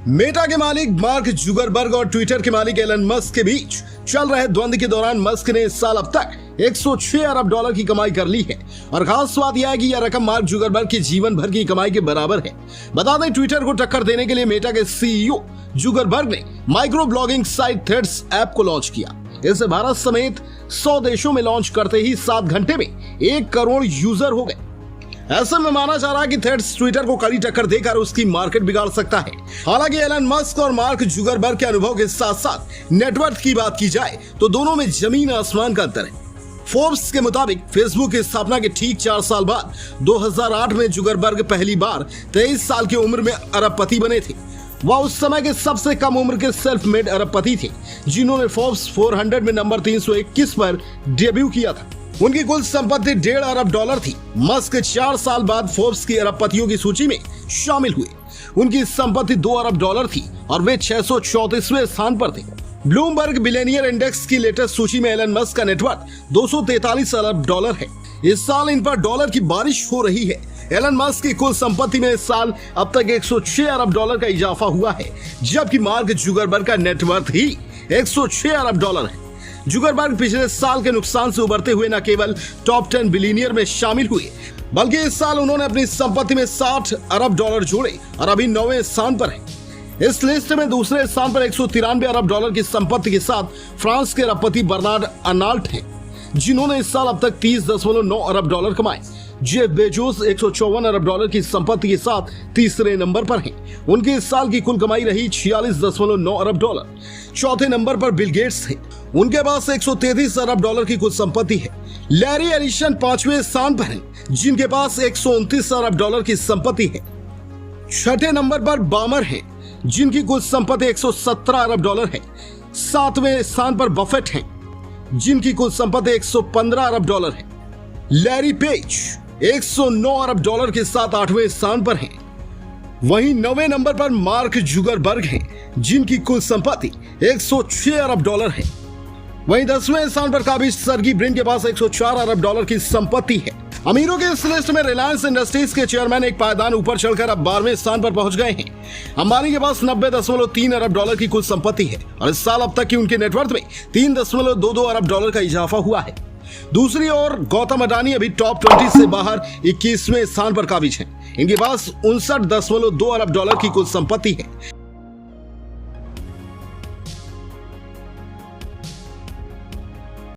Meta के मालिक mark Zuckerberg और ट्विटर के मालिक एलन मस्क के बीच चल रहे द्वंद्व के दौरान मस्क ने इस साल अब तक 106 अरब डॉलर की कमाई कर ली है और खास बात यह है कि यह रकम मार्क जुकरबर्ग की जीवन भर की कमाई के बराबर है। बता दें, ट्विटर को टक्कर देने के लिए मेटा के सीईओ जुकरबर्ग ने micro blogging site threads app को लॉन्च किया। इसे भारत समेत 100 देशों में लॉन्च करते ही 7 घंटे में 1 करोड़ यूजर हो गए। ऐसे में माना जा रहा है कि थ्रेड्स ट्विटर को कड़ी टक्कर देकर उसकी मार्केट बिगाड़ सकता है। हालांकि एलन मस्क और मार्क जुकरबर्ग के अनुभव के साथ साथ नेटवर्थ की बात की जाए तो दोनों में जमीन आसमान का अंतर है। फोर्ब्स के मुताबिक फेसबुक की स्थापना के ठीक 4 साल बाद 2008 में जुकरबर्ग पहली बार 23 साल की उम्र में अरबपति बने थे। वह उस समय के सबसे कम उम्र के सेल्फ मेड अरबपति थे जिन्होंने फोर्ब्स 400 में नंबर 321 पर डेब्यू किया था। उनकी कुल संपत्ति 1.5 अरब डॉलर थी। मस्क 4 साल बाद फोर्ब्स की अरबपतियों की सूची में शामिल हुए। उनकी संपत्ति 2 अरब डॉलर थी और वे 634वें स्थान पर थे। ब्लूमबर्ग बिलियनियर इंडेक्स की लेटेस्ट सूची में एलन मस्क का नेटवर्थ 243 अरब डॉलर है। इस साल इन पर डॉलर की बारिश हो रही है। एलन मस्क की कुल संपत्ति में इस साल अब तक 106 अरब डॉलर का इजाफा हुआ है, जबकि मार्क जुकरबर्ग का नेटवर्थ ही 106 अरब डॉलर है। जुकरबर्ग पिछले साल के नुकसान से उबरते हुए न केवल टॉप 10 बिलियनियर में शामिल हुए, बल्कि इस साल उन्होंने अपनी संपत्ति में 60 अरब डॉलर जोड़े और अभी 9वें स्थान पर है। इस लिस्ट में दूसरे स्थान पर 193 अरब डॉलर की संपत्ति के साथ फ्रांस के अरबपति बर्नार्ड अर्नाल्ट हैं, जिन्होंने इस साल अब तक 30.9 अरब डॉलर कमाए। जेफ बेजोस 154 अरब डॉलर की संपत्ति के साथ तीसरे नंबर पर हैं। उनकी इस साल की कुल कमाई रही 46.9 अरब डॉलर। चौथे नंबर पर बिल गेट्स हैं। उनके पास 133 अरब डॉलर की कुल संपत्ति है। लैरी एलिसन 5वें स्थान पर हैं, जिनके पास 129 अरब डॉलर की संपत्ति है। छठे नंबर पर बामर हैं, जिनकी कुल संपत्ति 117 अरब डॉलर है। 7वें स्थान पर बफेट हैं, जिनकी कुल संपत्ति 115 अरब डॉलर है। लैरी पेज 109 अरब डॉलर के साथ 8वें स्थान पर हैं। वहीं 9वें नंबर पर मार्क जुकरबर्ग हैं, जिनकी कुल संपत्ति 106 अरब डॉलर है। वहीं 10वें स्थान पर काबिज सर्गी ब्रिन के पास 104 अरब डॉलर की संपत्ति है। अमीरों के इस लिस्ट में रिलायंस इंडस्ट्रीज के चेयरमैन एक पायदान ऊपर चढ़कर अब 12वें स्थान पर पहुंच गए हैं। अंबानी के पास 90.3 अरब डॉलर की कुल संपत्ति है और इस साल अब तक की उनके नेटवर्थ में 3.22 अरब डॉलर का इजाफा हुआ है। दूसरी ओर गौतम अडानी अभी टॉप 20 से बाहर 21वें स्थान पर काबिज हैं। इनके पास 59.2 अरब डॉलर की कुल संपत्ति है।